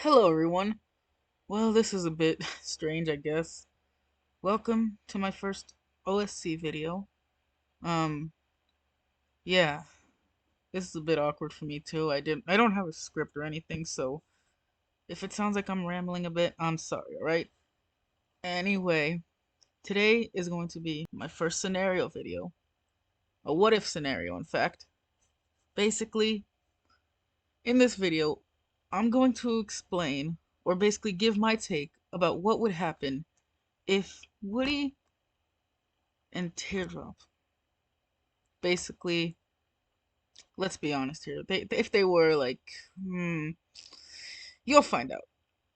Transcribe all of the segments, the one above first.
Hello, everyone. Well, this is a bit strange, I guess. Welcome to my first OSC video. Um, yeah, this is a bit awkward for me too. I don't have a script or anything, so if it sounds like I'm rambling a bit, I'm sorry, alright? Anyway, today is going to be my first scenario video. A what if scenario, in fact. Basically, in this video, I'm going to explain, or basically give my take about what would happen if Woody and Teardrop basically, let's be honest here. If they were like, hmm, you'll find out.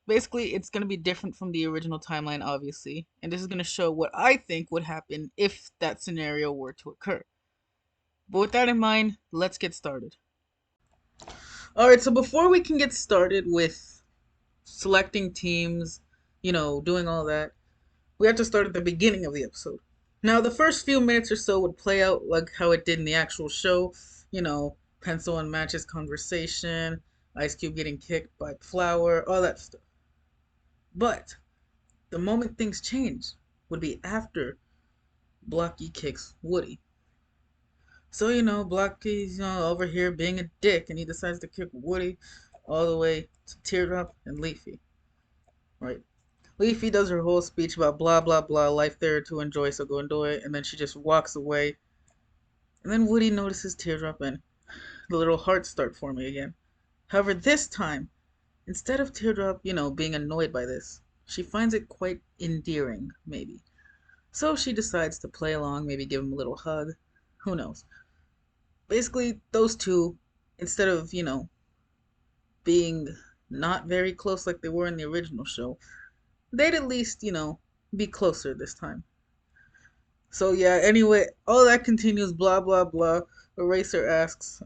Basically, it's gonna be different from the original timeline, obviously, and this is gonna show what I think would happen if that scenario were to occur. But with that in mind, let's get started. All right, so before we can get started with selecting teams, doing all that, we have to start at the beginning of the episode. Now, the first few minutes or so would play out like how it did in the actual show. Pencil and Match's conversation, Ice Cube getting kicked by Flower, all that stuff. But the moment things change would be after Blocky kicks Woody. So, Blocky's over here being a dick and he decides to kick Woody all the way to Teardrop and Leafy. Right? Leafy does her whole speech about blah blah blah, life there to enjoy, so go enjoy it, and then she just walks away. And then Woody notices Teardrop and the little hearts start forming again. However, this time, instead of Teardrop, being annoyed by this, she finds it quite endearing, maybe. So she decides to play along, maybe give him a little hug. Who knows? Basically, those two, instead of, being not very close like they were in the original show, they'd at least, be closer this time. So yeah, anyway, all that continues, blah blah blah. Eraser asks,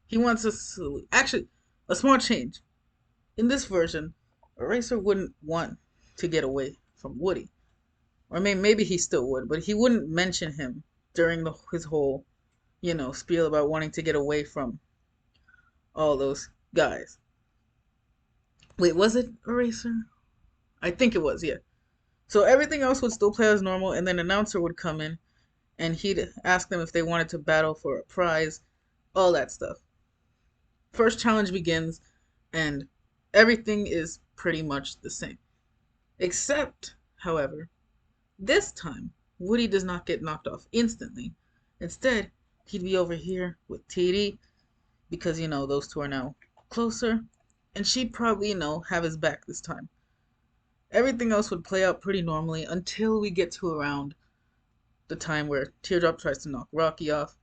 he wants us to actually a small change. In this version, Eraser wouldn't want to get away from Woody. Or maybe he still would, but he wouldn't mention him during his whole, spiel about wanting to get away from all those guys. Wait, was it Eraser? I think it was, yeah. So everything else would still play as normal, and then an announcer would come in, and he'd ask them if they wanted to battle for a prize, all that stuff. First challenge begins, and everything is pretty much the same. Except, however, this time, Woody does not get knocked off instantly. Instead, he'd be over here with TD, because, those two are now closer, and she'd probably, have his back this time. Everything else would play out pretty normally until we get to around the time where Teardrop tries to knock Rocky off.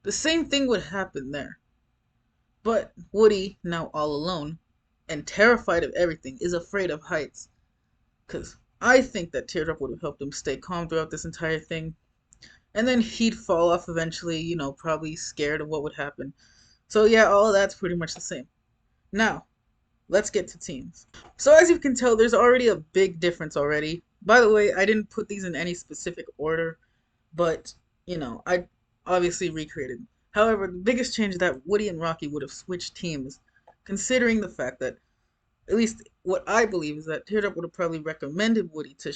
The same thing would happen there. But Woody, now all alone, and terrified of everything, is afraid of heights. Because I think that Teardrop would have helped him stay calm throughout this entire thing. And then he'd fall off eventually, probably scared of what would happen. So yeah, all that's pretty much the same. Now, let's get to teams. So as you can tell, there's already a big difference already. By the way, I didn't put these in any specific order, but, I obviously recreated. However, the biggest change is that Woody and Rocky would have switched teams, considering the fact that, at least what I believe is that Teardrop would have probably recommended Woody to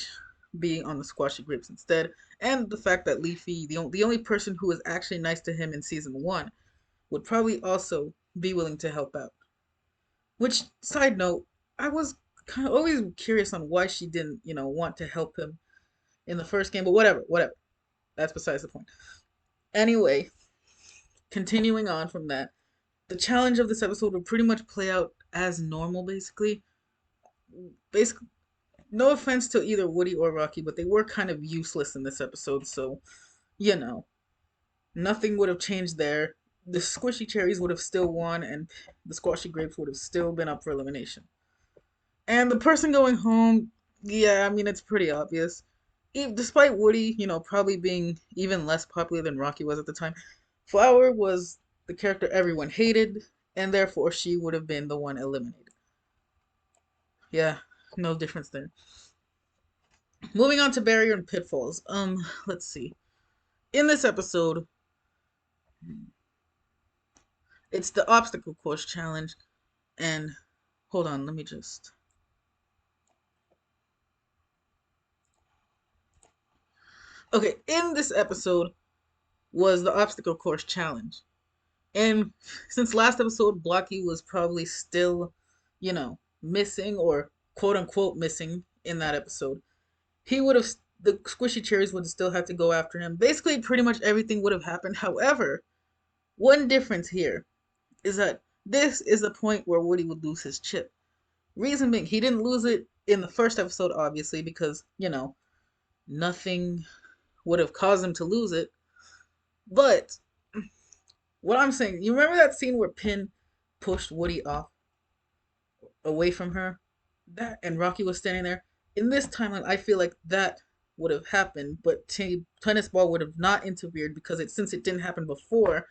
be on the Squashy Grapes instead, and the fact that Leafy, the only person who was actually nice to him in season 1, would probably also be willing to help out. Which, side note, I was kind of always curious on why she didn't, want to help him in the first game, but whatever. That's besides the point. Anyway, continuing on from that, the challenge of this episode would pretty much play out as normal, basically. Basically, no offense to either Woody or Rocky, but they were kind of useless in this episode, so, nothing would have changed there. The Squishy Cherries would have still won, and the Squashy Grapes would have still been up for elimination. And the person going home, yeah, I mean, it's pretty obvious. Despite Woody, probably being even less popular than Rocky was at the time, Flower was the character everyone hated, and therefore she would have been the one eliminated. Yeah, no difference there. Moving on to Barrier and Pitfalls. Let's see. In this episode, it's the obstacle course challenge. And hold on, let me just. Okay, in this episode was the obstacle course challenge. And since last episode, Blocky was probably still, missing or quote unquote missing in that episode, he would have, the squishy cherries would still have to go after him. Basically, pretty much everything would have happened. However, one difference here is that this is the point where Woody would lose his chip. Reason being, he didn't lose it in the first episode, obviously, because, nothing would have caused him to lose it. But what I'm saying, you remember that scene where Pin pushed Woody off away from her? That and Rocky was standing there. In this timeline, I feel like that would have happened, but Tennis Ball would have not interfered because since it didn't happen before,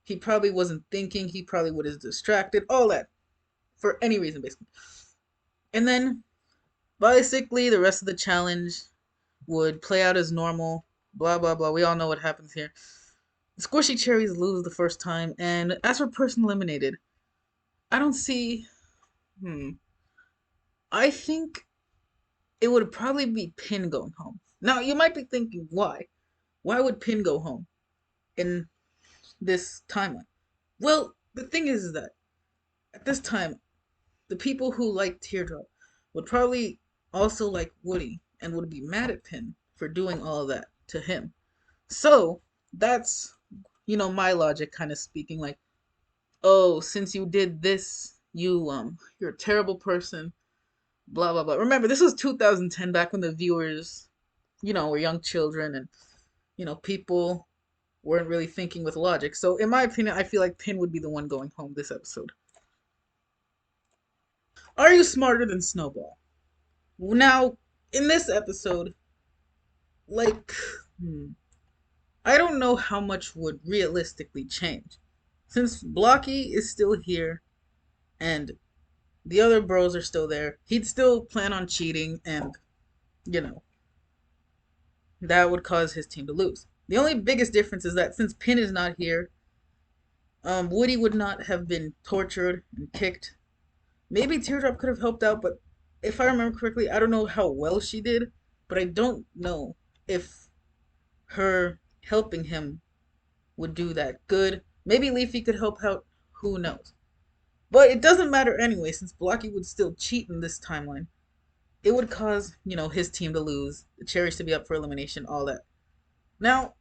he probably wasn't thinking. He probably would have distracted. All that for any reason, basically. And then basically the rest of the challenge would play out as normal. Blah blah blah. We all know what happens here. The Squishy Cherries lose the first time, and as for person eliminated, I don't see. I think it would probably be Pin going home. Now you might be thinking, why? Why would Pin go home in this timeline? Well, the thing is that at this time, the people who like Teardrop would probably also like Woody and would be mad at Pin for doing all of that to him. So that's my logic kind of speaking like, oh, since you did this, you're a terrible person. Blah blah blah. Remember, this was 2010, back when the viewers, were young children, and people weren't really thinking with logic. So, in my opinion, I feel like Pin would be the one going home this episode. Are you smarter than Snowball? Now, in this episode, like, I don't know how much would realistically change. Since Blocky is still here and the other bros are still there, he'd still plan on cheating, and, you know, that would cause his team to lose. The only biggest difference is that since Pin is not here, Woody would not have been tortured and kicked. Maybe Teardrop could have helped out, but if I remember correctly, I don't know how well she did, but I don't know if her helping him would do that good. Maybe Leafy could help out, who knows. But it doesn't matter anyway, since Blocky would still cheat in this timeline. It would cause, his team to lose, the Cherries to be up for elimination, all that. Now,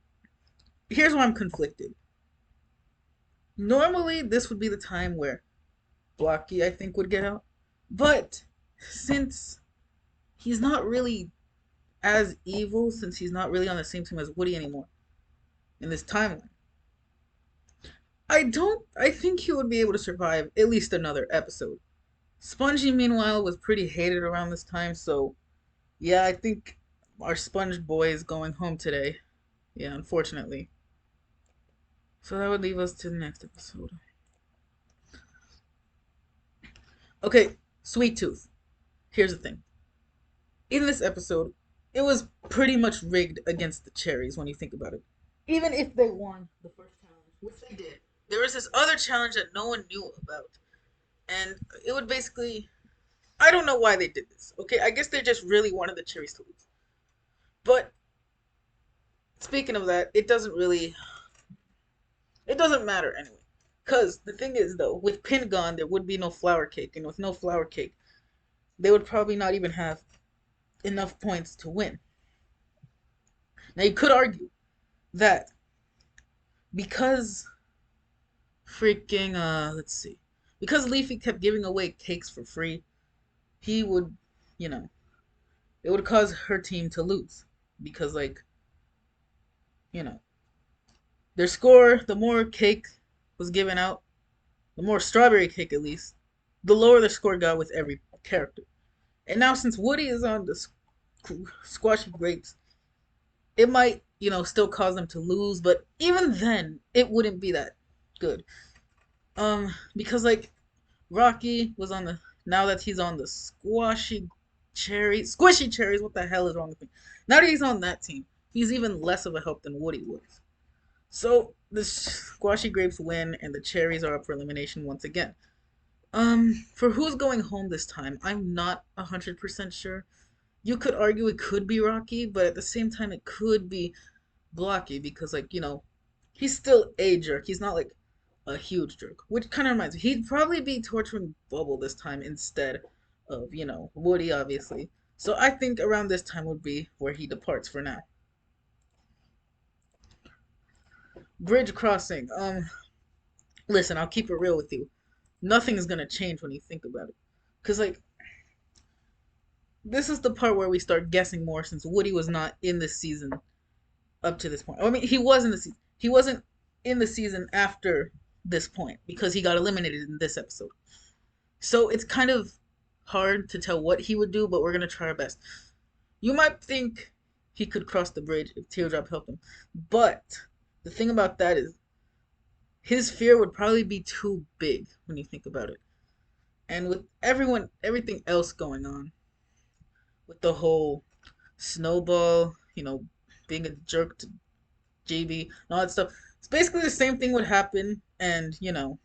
here's why I'm conflicted. Normally, this would be the time where Blocky, I think, would get out. But since he's not really as evil, since he's not really on the same team as Woody anymore in this timeline, I think he would be able to survive at least another episode. Spongy, meanwhile, was pretty hated around this time, so yeah, I think our Sponge boy is going home today. Yeah, unfortunately. So that would leave us to the next episode. Okay, Sweet Tooth. Here's the thing. In this episode, it was pretty much rigged against the Cherries when you think about it. Even if they won the first challenge, which they did, there was this other challenge that no one knew about. And it would basically. I don't know why they did this. Okay, I guess they just really wanted the Cherries to lose. But speaking of that, it doesn't really. It doesn't matter anyway. Because the thing is, though, with Pin gone, there would be no flour cake. And with no flour cake, they would probably not even have enough points to win. Now, you could argue that because freaking, let's see. Because Leafy kept giving away cakes for free, he would, you know, it would cause her team to lose. Because, like, you know, their score, the more cake was given out, the more strawberry cake at least, the lower the score got with every character. And now since Woody is on the squashy grapes, it might, still cause them to lose, but even then, it wouldn't be that good. Because like Rocky was on the now that he's on the squishy cherries, what the hell is wrong with me? Now that he's on that team, he's even less of a help than Woody was. So the squashy grapes win, and the cherries are up for elimination once again. For who's going home this time, I'm not 100% sure. You could argue it could be Rocky, but at the same time, it could be Blocky because, like, he's still a jerk. He's not like a huge jerk, which kind of reminds me, he'd probably be torturing Bubble this time instead of, Woody, obviously. So I think around this time would be where he departs for now. Bridge crossing. Listen, I'll keep it real with you. Nothing's gonna change when you think about it, cause like this is the part where we start guessing more since Woody was not in the season up to this point. I mean, he was in the season. He wasn't in the season after this point because he got eliminated in this episode. So it's kind of hard to tell what he would do, but we're gonna try our best. You might think he could cross the bridge if Teardrop helped him, but the thing about that is his fear would probably be too big when you think about it. And with everything else going on, with the whole Snowball, being a jerk to JB and all that stuff, it's basically the same thing would happen, and the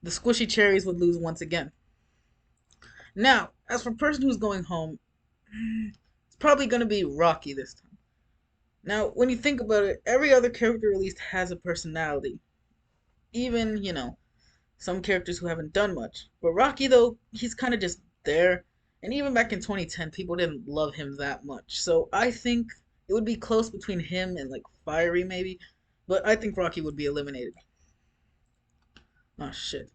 squishy cherries would lose once again. Now, as for person who's going home, it's probably going to be Rocky this time. Now, when you think about it, every other character at least has a personality. Even, some characters who haven't done much. But Rocky, though, he's kind of just there. And even back in 2010, people didn't love him that much. So I think it would be close between him and, like, Fiery, maybe. But I think Rocky would be eliminated. Oh, shit.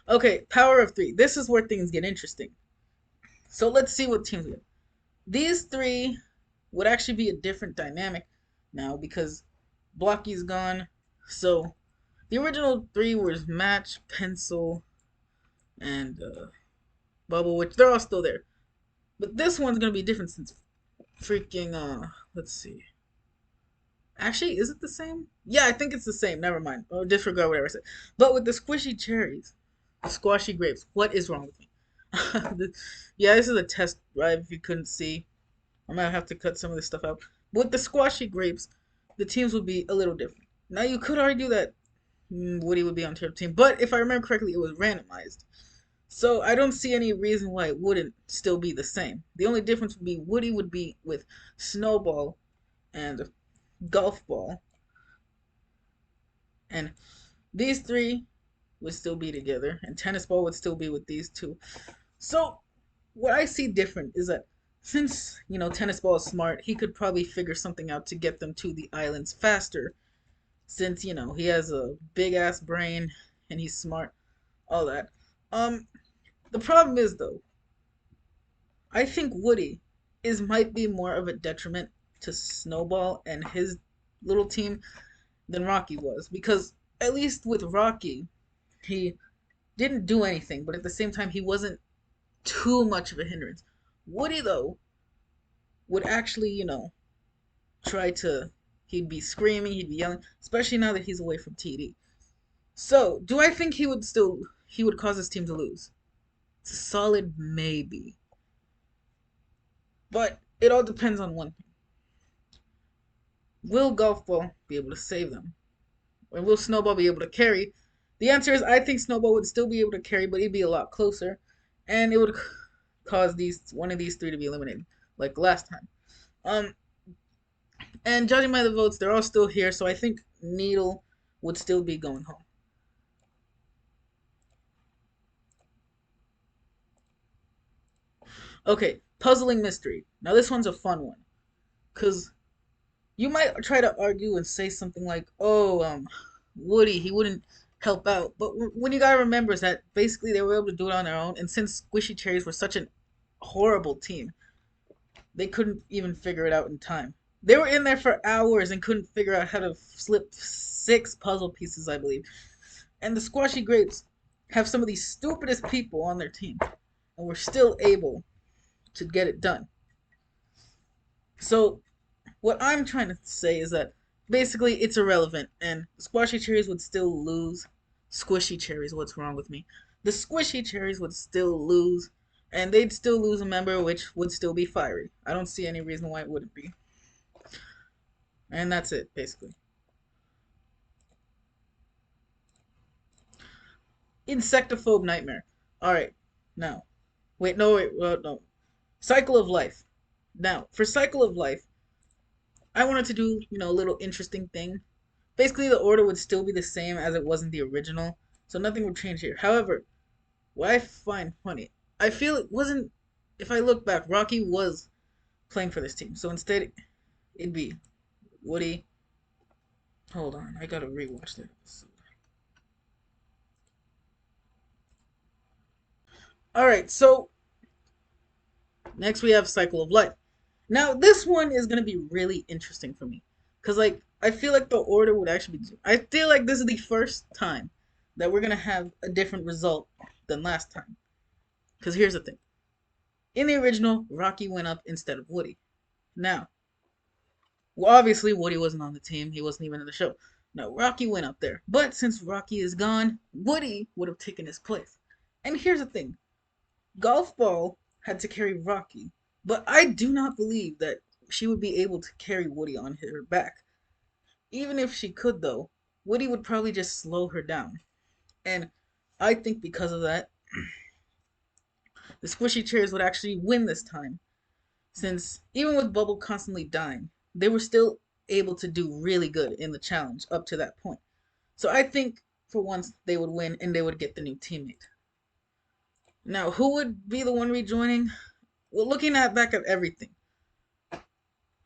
Okay, power of three. This is where things get interesting. So let's see what teams get. These three would actually be a different dynamic now because Blocky's gone. So the original three was Match, Pencil, and Bubble, which they're all still there. But this one's gonna be different since freaking let's see. Actually, is it the same? Yeah, I think it's the same. Never mind. Oh, disregard whatever I said. But with the squishy cherries, the squashy grapes, what is wrong with me? Yeah, this is a test drive if you couldn't see. I might have to cut some of this stuff out. With the squashy grapes, the teams would be a little different. Now you could argue that Woody would be on Teardrop team, but if I remember correctly, it was randomized. So I don't see any reason why it wouldn't still be the same. The only difference would be Woody would be with Snowball and Golf Ball, and these three would still be together, and Tennis Ball would still be with these two. So what I see different is that since Tennis Ball is smart, he could probably figure something out to get them to the islands faster. Since he has a big ass brain and he's smart, all that. The problem is though, I think Woody might be more of a detriment to Snowball and his little team than Rocky was, because at least with Rocky, he didn't do anything, but at the same time he wasn't too much of a hindrance. Woody though would actually, try to he'd be screaming, he'd be yelling, especially now that he's away from TD. So, do I think he would cause his team to lose? It's a solid maybe. But it all depends on one thing. Will Golf Ball be able to save them? Or will Snowball be able to carry? The answer is I think Snowball would still be able to carry, but he'd be a lot closer. And it would cause one of these three to be eliminated, like last time. And judging by the votes, they're all still here, so I think Needle would still be going home. Okay, puzzling mystery. Now this one's a fun one, cause you might try to argue and say something like, "Oh, Woody, he wouldn't help out," but when you gotta remember is that basically they were able to do it on their own, and since Squishy Cherries were such a horrible team, they couldn't even figure it out in time. They were in there for hours and couldn't figure out how to slip 6 puzzle pieces, I believe. And the Squashy Grapes have some of the stupidest people on their team, and were still able to get it done. So, what I'm trying to say is that basically it's irrelevant, and Squashy Cherries would still lose. Squishy Cherries, what's wrong with me? The Squishy Cherries would still lose, and they'd still lose a member, which would still be Fiery. I don't see any reason why it wouldn't be. And that's it, basically. Insectophobe nightmare. All right, now, wait, no, wait, no. Cycle of life. Now, for cycle of life, I wanted to do a little interesting thing. Basically, the order would still be the same as it was in the original, so nothing would change here. However, what I find funny, I feel it wasn't. If I look back, Rocky was playing for this team, so instead it'd be Woody. Hold on, I gotta rewatch this. All right, so next we have Cycle of Life. Now this one is gonna be really interesting for me, cause like I feel like the order would actually be. I feel like this is the first time that we're gonna have a different result than last time. Cause here's the thing: in the original, Rocky went up instead of Woody. Now, well, obviously Woody wasn't on the team; he wasn't even in the show. No, Rocky went up there, but since Rocky is gone, Woody would have taken his place. And here's the thing: Golf Ball had to carry Rocky, but I do not believe that she would be able to carry Woody on her back. Even if she could, though, Woody would probably just slow her down. And I think because of that, the squishy chairs would actually win this time. Since even with Bubble constantly dying, they were still able to do really good in the challenge up to that point. So I think for once they would win and they would get the new teammate. Now, who would be the one rejoining? Well, looking at back at everything,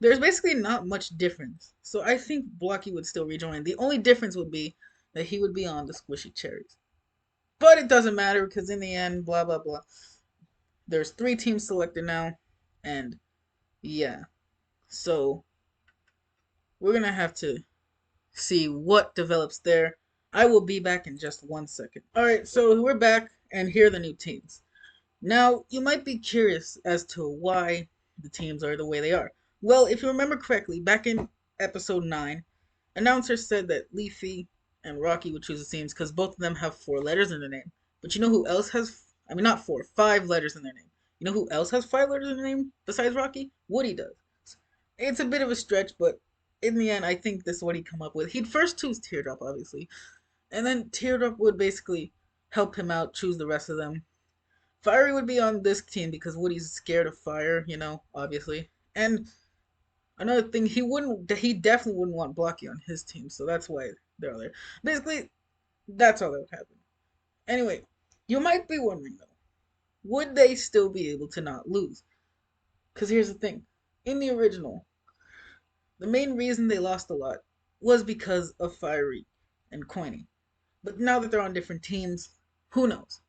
there's basically not much difference. So I think Blocky would still rejoin. The only difference would be that he would be on the squishy cherries. But it doesn't matter because in the end, blah blah blah. There's 3 teams selected now, and yeah. So we're gonna have to see what develops there. I will be back in just 1 second. Alright, so we're back and here are the new teams. Now, you might be curious as to why the teams are the way they are. Well, if you remember correctly, back in episode 9, announcers said that Leafy and Rocky would choose the teams because both of them have 4 letters in their name. But you know who else has, I mean, not 4, 5 letters in their name. You know who else has 5 letters in their name besides Rocky? Woody does. It's a bit of a stretch, but in the end, I think this is what he'd come up with. He'd first choose Teardrop, obviously, and then Teardrop would basically help him out, choose the rest of them. Fiery would be on this team because Woody's scared of fire, obviously. And another thing, he definitely wouldn't want Blocky on his team, so that's why they're there. Basically, that's all that would happen. Anyway, you might be wondering though, would they still be able to not lose? Because here's the thing: in the original, the main reason they lost a lot was because of Fiery and Coiny. But now that they're on different teams, who knows?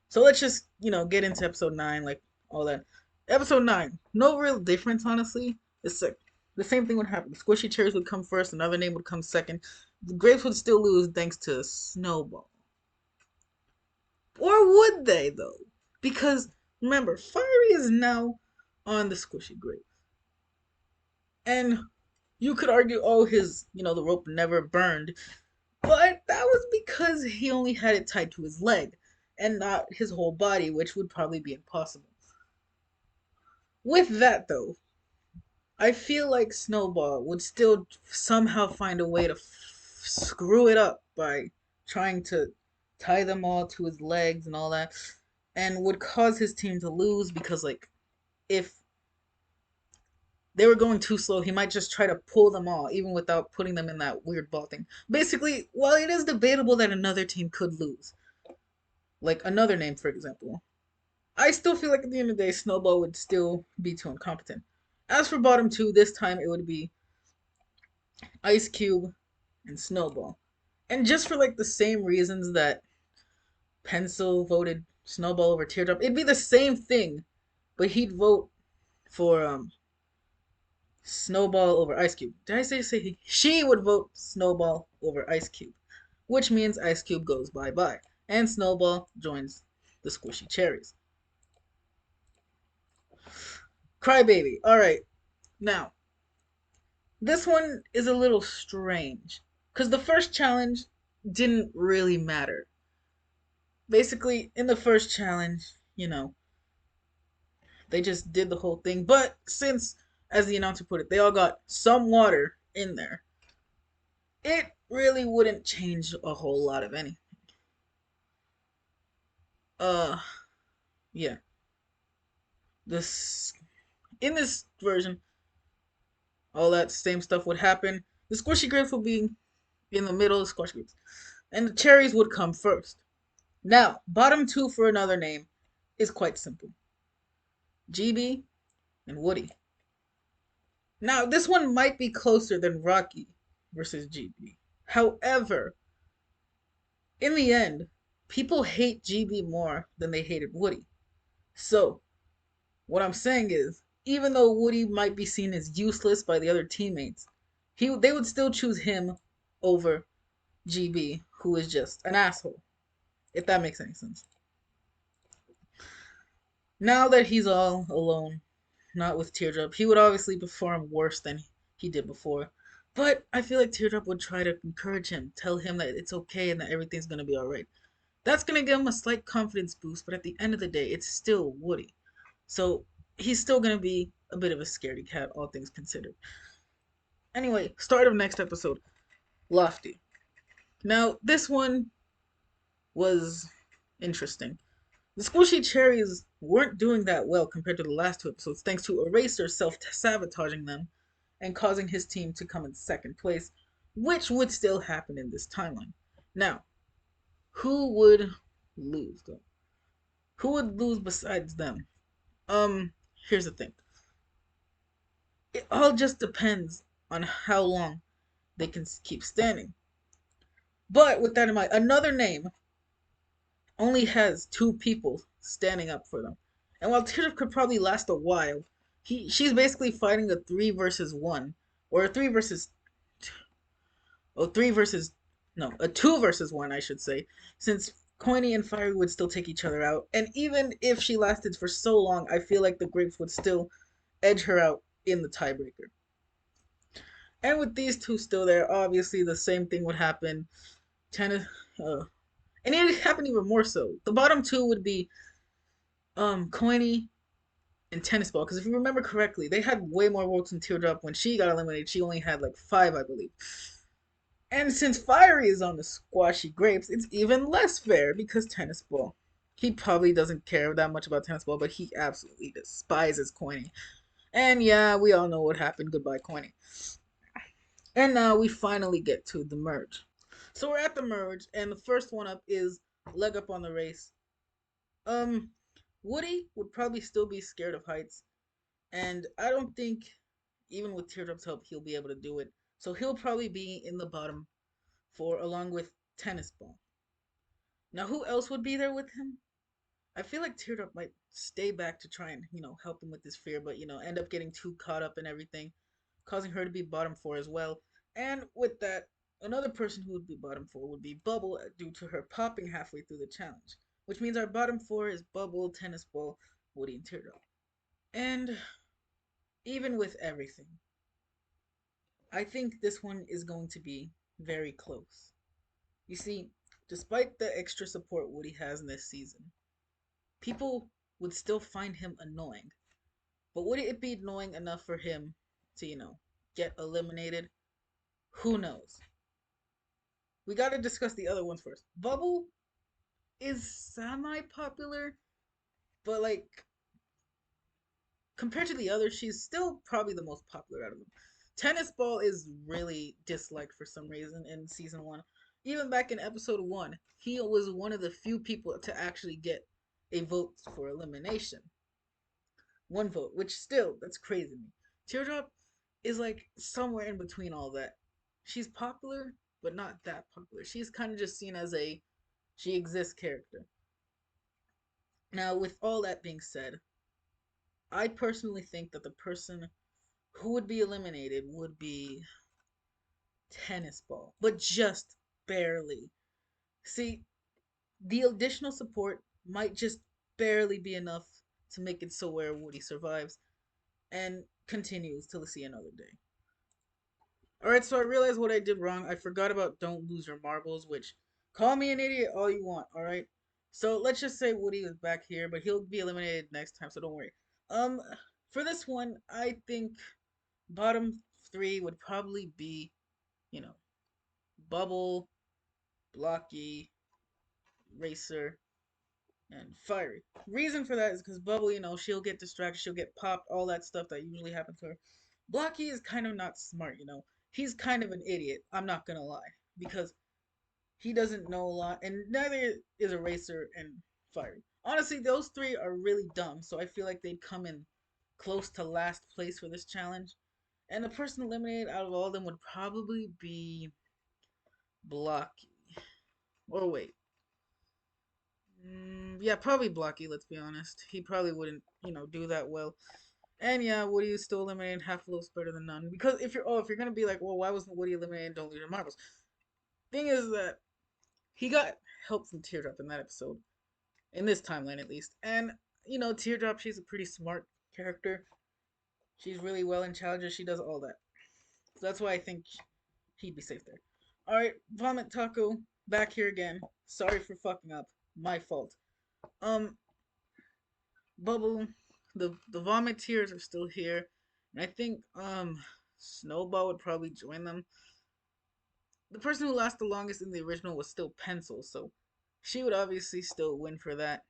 So let's just, get into episode 9, like all that. Episode 9, no real difference, honestly. It's like the same thing would happen. Squishy Cherries would come first, another name would come second. The Grapes would still lose thanks to Snowball. Or would they, though? Because, remember, Fiery is now on the Squishy Grapes. And you could argue, oh, the rope never burned. But that was because he only had it tied to his leg and not his whole body, which would probably be impossible. With that, though, I feel like Snowball would still somehow find a way to screw it up by trying to tie them all to his legs and all that, and would cause his team to lose because, like, if they were going too slow, he might just try to pull them all, even without putting them in that weird ball thing. Basically, while it is debatable that another team could lose, like another name, for example, I still feel like at the end of the day, Snowball would still be too incompetent. As for bottom 2, this time it would be Ice Cube and Snowball. And just for like the same reasons that Pencil voted Snowball over Teardrop, it'd be the same thing, but he'd vote for Snowball over Ice Cube. Did I say he? She would vote Snowball over Ice Cube, which means Ice Cube goes bye bye, and Snowball joins the Squishy Cherries. Crybaby. All right, now this one is a little strange because the first challenge didn't really matter. Basically, in the first challenge, they just did the whole thing. But since, as the announcer put it, they all got some water in there, it really wouldn't change a whole lot of anything. Uh, yeah. This in this version, all that same stuff would happen. The squishy grapes would be in the middle of the squishy grapes, and the cherries would come first. Now, bottom two for another name is quite simple: GB and Woody. Now, this one might be closer than Rocky versus GB. However, in the end, people hate GB more than they hated Woody. So, what I'm saying is, even though Woody might be seen as useless by the other teammates, they would still choose him over GB, who is just an asshole. If that makes any sense. Now that he's all alone, not with Teardrop, he would obviously perform worse than he did before. But I feel like Teardrop would try to encourage him, tell him that it's okay and that everything's gonna be alright. That's gonna give him a slight confidence boost, but at the end of the day, it's still Woody. So he's still gonna be a bit of a scaredy cat, all things considered. Anyway, start of next episode. Lofty. Now, this one was interesting. The squishy cherries weren't doing that well compared to the last two episodes, thanks to Eraser self sabotaging them and causing his team to come in second place, which would still happen in this timeline. Now, who would lose though? Who would lose besides them? Here's the thing. It all just depends on how long they can keep standing. But with that in mind, another name only has two people standing up for them. And while Teardrop could probably last a while, she's basically fighting a three versus one, or a three versus oh three versus no a two versus one I should say, since Coiny and Fiery would still take each other out. And even if she lasted for so long, I feel like the Grapes would still edge her out in the tiebreaker. And with these two still there, obviously the same thing would happen. Tennis, and it happened even more so. The bottom two would be Coiny and Tennis Ball, because if you remember correctly, they had way more votes than Teardrop. When she got eliminated, she only had like five, I believe. And since Fiery is on the squashy grapes, it's even less fair because Tennis Ball. He probably doesn't care that much about Tennis Ball, but he absolutely despises Coiny. And yeah, we all know what happened. Goodbye, Coiny. And now we finally get to the merge. So we're at the merge, and the first one up is leg up on the race. Um, Woody would probably still be scared of heights, and I don't think, even with Teardrop's help, he'll be able to do it. So he'll probably be in the bottom four along with Tennis Ball. Now, who else would be there with him? I feel like Teardrop might stay back to try and, help him with his fear, but, end up getting too caught up in everything, causing her to be bottom four as well. And with that, another person who would be bottom four would be Bubble due to her popping halfway through the challenge, which means our bottom four is Bubble, Tennis Ball, Woody, and Teardrop. And even with everything, I think this one is going to be very close. You see, despite the extra support Woody has in this season, people would still find him annoying. But would it be annoying enough for him to, get eliminated? Who knows? We gotta discuss the other ones first. Bubble is semi popular, but like compared to the others, she's still probably the most popular out of them. Tennis Ball is really disliked for some reason in season one. Even back in episode one, he was one of the few people to actually get a vote for elimination. One vote, which still, that's crazy to me. Teardrop is like somewhere in between all that. She's popular, but not that popular. She's kind of just seen as a she exists character. Now, with all that being said, I personally think that the person who would be eliminated would be Tennis Ball, but just barely. See, the additional support might just barely be enough to make it so where Woody survives and continues till see another day. Alright, so I realized what I did wrong. I forgot about don't lose your marbles, which call me an idiot all you want, alright? So let's just say Woody is back here, but he'll be eliminated next time, so don't worry. Um, for this one, I think bottom three would probably be, you know, Bubble, Blocky, Racer, and Fiery. Reason for that is because Bubble, she'll get distracted, she'll get popped, all that stuff that usually happens to her. Blocky is kind of not smart. He's kind of an idiot, I'm not gonna lie. Because he doesn't know a lot, and neither is Eraser and Fiery. Honestly, those three are really dumb, so I feel like they'd come in close to last place for this challenge. And the person eliminated out of all of them would probably be Blocky. Or wait. Yeah, probably Blocky, let's be honest. He probably wouldn't, do that well. And yeah, Woody is still eliminated. Half a little better than none. Because if you're gonna be like, well, why wasn't Woody eliminated? Don't lose your marbles. Thing is that he got help from Teardrop in that episode, in this timeline at least. And Teardrop, she's a pretty smart character. She's really well in challenges. She does all that. So that's why I think he'd be safe there. All right, Vomit Taco back here again. Sorry for fucking up. My fault. Um, Bubble, the Vomit Tears are still here, and I think Snowball would probably join them. The person who lasted the longest in the original was still Pencil, so she would obviously still win for that.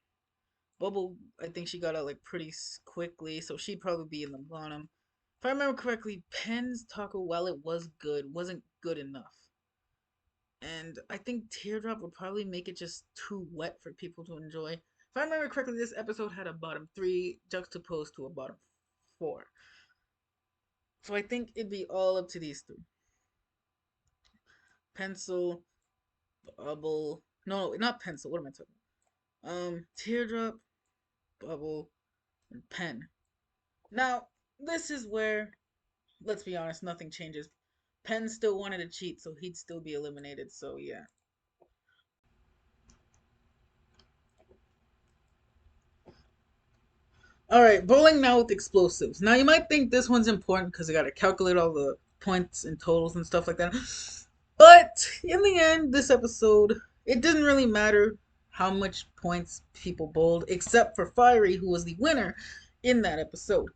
Bubble, I think she got out like pretty quickly, so she'd probably be in the bottom. If I remember correctly, Pen's taco, while it was good, wasn't good enough. And I think Teardrop would probably make it just too wet for people to enjoy. If I remember correctly, this episode had a bottom three juxtaposed to a bottom four. So I think it'd be all up to these three. Pencil, Bubble. No, not Pencil. What am I talking about? Teardrop, Bubble, and Pen. Now, this is where, let's be honest, nothing changes. Pen still wanted to cheat, so he'd still be eliminated, so yeah. Alright, bowling now with explosives. Now, you might think this one's important because I gotta calculate all the points and totals and stuff like that. But, in the end, this episode, it didn't really matter how much points people bowled, except for Fiery, who was the winner in that episode.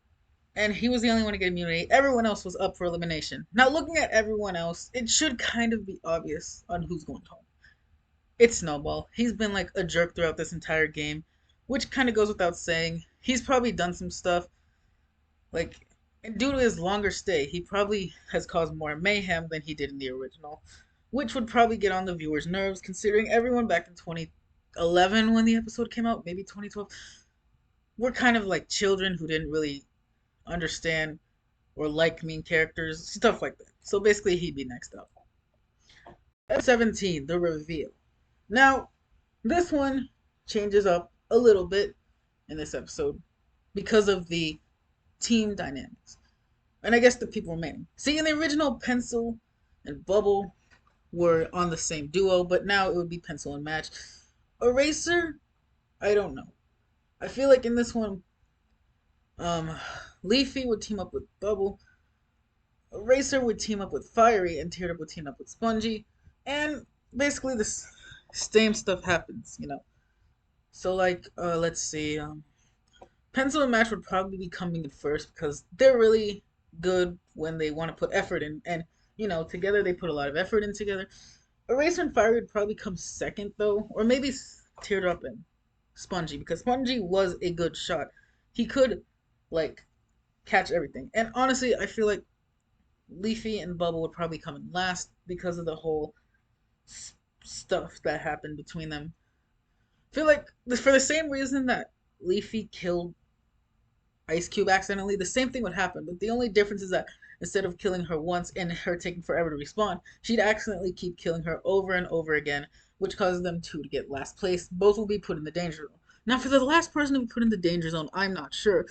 And he was the only one to get immunity. Everyone else was up for elimination. Now, looking at everyone else, it should kind of be obvious on who's going home. It's Snowball. He's been like a jerk throughout this entire game, which kind of goes without saying. He's probably done some stuff, like, and due to his longer stay, he probably has caused more mayhem than he did in the original, which would probably get on the viewers' nerves, considering everyone back in 2011 when the episode came out, maybe 2012, were kind of like children who didn't really understand or like main characters, stuff like that. So basically, he'd be next up. At 17, the reveal. Now, this one changes up a little bit in this episode because of the team dynamics. And I guess the people remaining. See, in the original, Pencil and Bubble were on the same duo, but now it would be Pencil and Match. Eraser, I don't know. I feel like in this one, um, Leafy would team up with Bubble, Eraser would team up with Fiery, and Teardrop would team up with Spongy, and basically this same stuff happens. So like, let's see, Pencil and Match would probably be coming in first because they're really good when they want to put effort in, and together they put a lot of effort in together. Eraser and Fiery would probably come second though, or maybe Teardrop and Spongy because Spongy was a good shot. He could like catch everything, and honestly, I feel like Leafy and Bubble would probably come in last because of the whole stuff that happened between them. I feel like for the same reason that Leafy killed Ice Cube accidentally, the same thing would happen. But the only difference is that instead of killing her once and her taking forever to respawn, she'd accidentally keep killing her over and over again, which causes them two to get last place. Both will be put in the danger zone. Now, for the last person to be put in the danger zone, I'm not sure.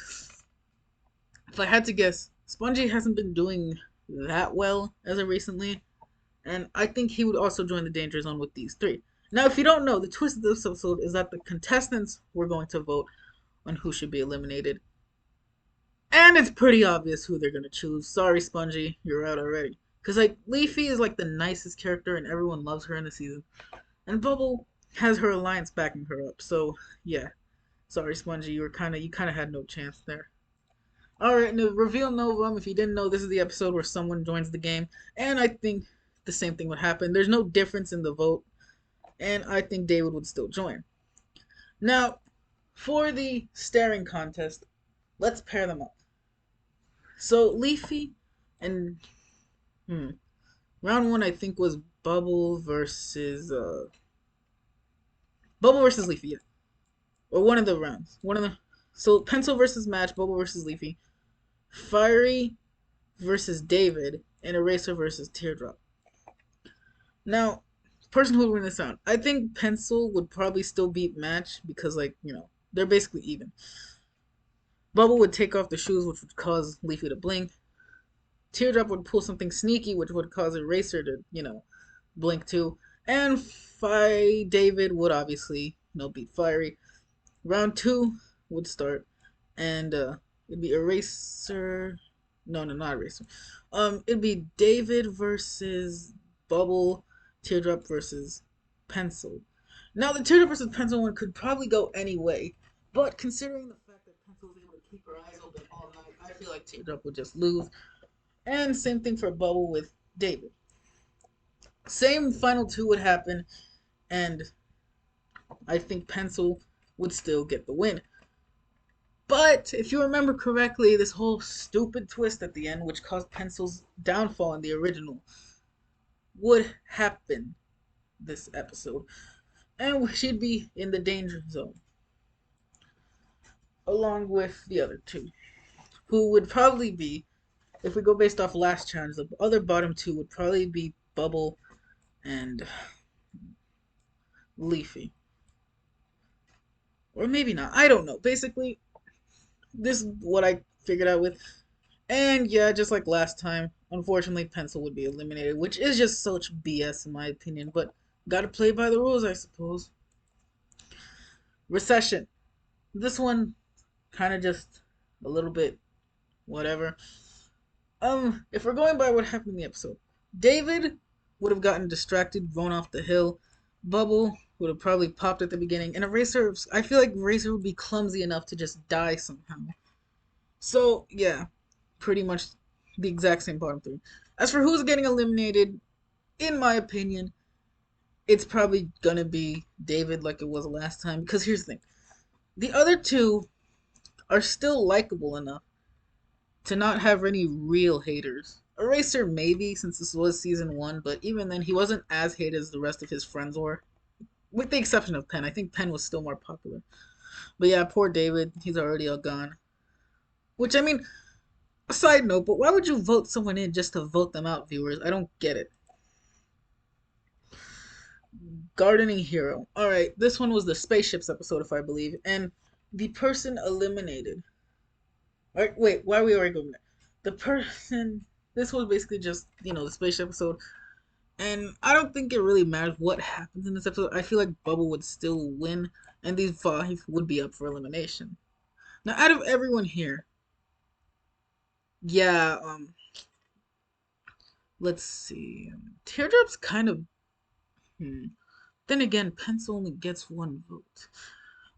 If I had to guess, Spongy hasn't been doing that well as of recently, and I think he would also join the danger zone with these three. Now, if you don't know, the twist of this episode is that the contestants were going to vote on who should be eliminated. And it's pretty obvious who they're gonna choose. Sorry, Spongy, you're out already. Cause like Leafy is like the nicest character and everyone loves her in the season. And Bubble has her alliance backing her up. So yeah. Sorry, Spongy, you kinda had no chance there. Alright, now reveal Novum. If you didn't know, this is the episode where someone joins the game. And I think the same thing would happen. There's no difference in the vote. And I think David would still join. Now, For the staring contest, let's pair them up. So Leafy and round one I think was Bubble versus Leafy, yeah. Or one of the rounds. One of the So Pencil versus Match, Bubble versus Leafy, Fiery versus David, and Eraser versus Teardrop. Now, person who would win this round, I think Pencil would probably still beat Match because, like, they're basically even. Bubble would take off the shoes, which would cause Leafy to blink. Teardrop would pull something sneaky, which would cause Eraser to, blink too. And David would obviously, beat Fiery. Round two would start, and it'd be Eraser. No, no, not Eraser. It'd be David versus Bubble, Teardrop versus Pencil. Now, the Teardrop versus Pencil one could probably go any way, but considering the fact that Pencil was able to keep her eyes open all night, I feel like Teardrop would just lose. And same thing for Bubble with David. Same final two would happen, and I think Pencil would still get the win. But if you remember correctly, this whole stupid twist at the end, which caused Pencil's downfall in the original, would happen this episode. And she'd be in the danger zone, along with the other two, who would probably be, if we go based off last challenge, the other bottom two would probably be Bubble and Leafy. Or maybe not. I don't know. Basically, this is what I figured out with. And yeah, just like last time, unfortunately, Pencil would be eliminated, which is just such BS in my opinion. But gotta play by the rules, I suppose. Recession. This one, kind of just a little bit whatever. If we're going by what happened in the episode, David would have gotten distracted, run off the hill. Bubble would have probably popped at the beginning, and Eraser. I feel like Eraser would be clumsy enough to just die somehow. So yeah, pretty much the exact same bottom three. As for who's getting eliminated, in my opinion, it's probably gonna be David like it was last time. Because here's the thing: the other two are still likable enough to not have any real haters. Eraser maybe, since this was season one, but even then he wasn't as hated as the rest of his friends were. With the exception of Penn. I think Penn was still more popular. But yeah, poor David, he's already all gone. Which I mean, a side note, but why would you vote someone in just to vote them out, viewers? I don't get it. Gardening Hero. Alright, this one was the spaceships episode, if I believe. And the person eliminated. Alright, wait, why are we already going there? The person. This was basically just, the spaceship episode. And I don't think it really matters what happens in this episode. I feel like Bubble would still win, and these five would be up for elimination. Now, out of everyone here, yeah, let's see. Teardrop's kind of. Then again, Pencil only gets one vote.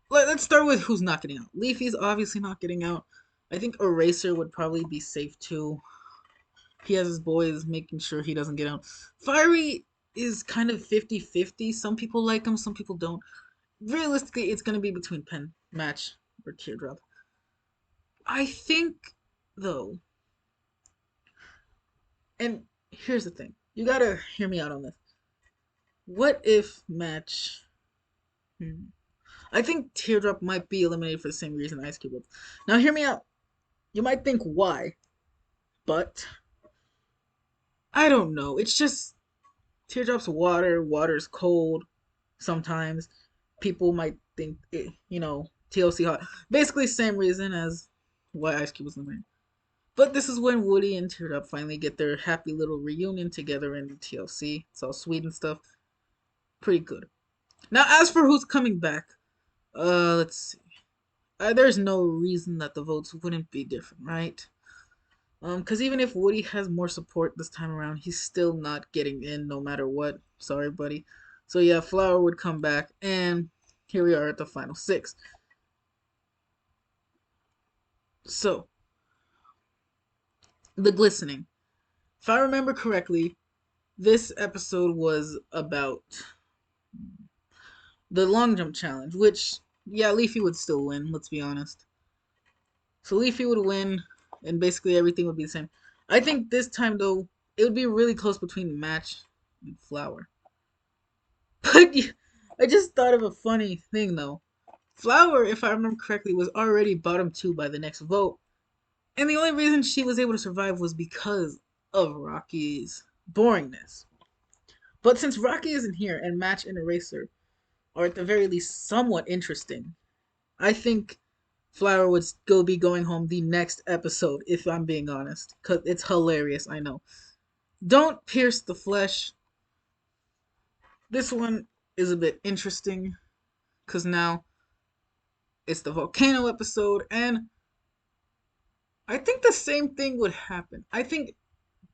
Let's start with who's not getting out. Leafy's obviously not getting out. I think Eraser would probably be safe too. He has his boys making sure he doesn't get out. Fiery is kind of 50-50. Some people like him, some people don't. Realistically, it's going to be between Pen, Match, or Teardrop. I think, though, and here's the thing. You gotta hear me out on this. What if Match... I think Teardrop might be eliminated for the same reason Ice Cube was. Now, hear me out. You might think why, but I don't know. It's just Teardrop's water. Water's cold. Sometimes people might think TLC hot. Basically, same reason as why Ice Cube was eliminated. But this is when Woody and Teardrop finally get their happy little reunion together in the TLC. It's all sweet and stuff. Pretty good. Now, as for who's coming back, let's see. There's no reason that the votes wouldn't be different, right? Because even if Woody has more support this time around, he's still not getting in no matter what. Sorry, buddy. So yeah, Flower would come back, and here we are at the final six. So, the glistening. If I remember correctly, this episode was about the long jump challenge, which yeah, Leafy would still win, let's be honest. So Leafy would win, and basically everything would be the same. I think this time, though, it would be really close between Match and Flower. But I just thought of a funny thing, though. Flower, if I remember correctly, was already bottom two by the next vote. And the only reason she was able to survive was because of Rocky's boringness. But since Rocky isn't here and Match and Eraser are at the very least somewhat interesting, I think Flower would go be going home the next episode, if I'm being honest. Because it's hilarious, I know. Don't pierce the flesh. This one is a bit interesting because now it's the volcano episode, and I think the same thing would happen. I think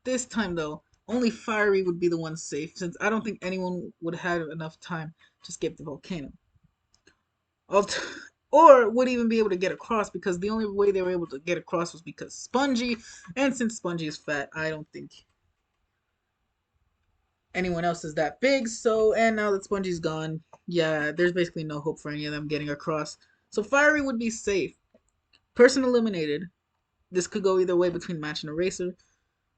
this time, though, only Fiery would be the one safe, since I don't think anyone would have enough time to escape the volcano. Or would even be able to get across, because the only way they were able to get across was because Spongy, and since Spongy is fat, I don't think anyone else is that big. So, and now that Spongy's gone, yeah, there's basically no hope for any of them getting across. So Fiery would be safe. Person eliminated. This could go either way between Match and Eraser.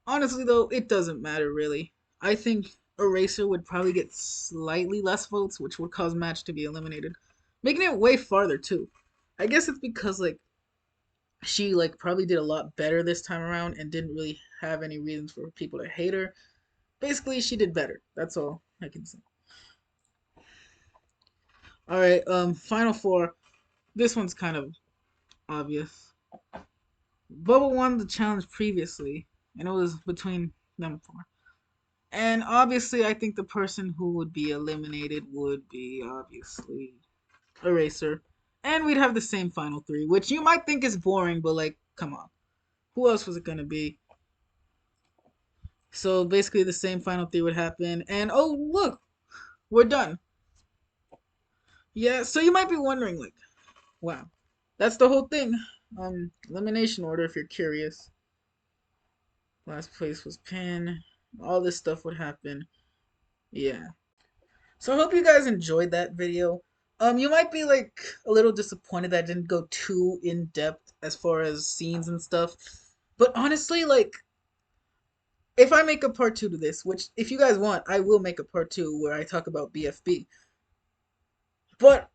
Honestly, though, it doesn't matter really. I think Eraser would probably get slightly less votes, which would cause Match to be eliminated, making it way farther too. I guess it's because like she like probably did a lot better this time around and didn't really have any reasons for people to hate her. Basically, she did better. That's all I can say. All right, final four. This one's kind of obvious. Bubba won the challenge previously, and it was between them four. And obviously, I think the person who would be eliminated would be obviously Eraser. And we'd have the same final three, which you might think is boring, but like, come on. Who else was it gonna be? So basically, the same final three would happen. And oh, look, we're done. Yeah, so you might be wondering, like, wow, that's the whole thing. Elimination order, if you're curious. Last place was Pin. All this stuff would happen. Yeah. So I hope you guys enjoyed that video. You might be like a little disappointed that I didn't go too in depth as far as scenes and stuff. But honestly, like if I make a part two to this, which if you guys want, I will make a part two where I talk about BFB. But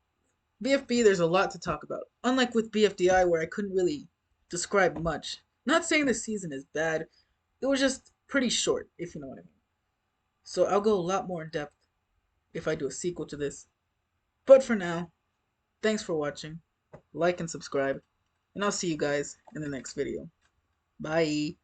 BFB, there's a lot to talk about. Unlike with BFDI, where I couldn't really describe much. Not saying the season is bad, it was just pretty short, if you know what I mean. So I'll go a lot more in depth if I do a sequel to this. But for now, thanks for watching. Like and subscribe. And I'll see you guys in the next video. Bye.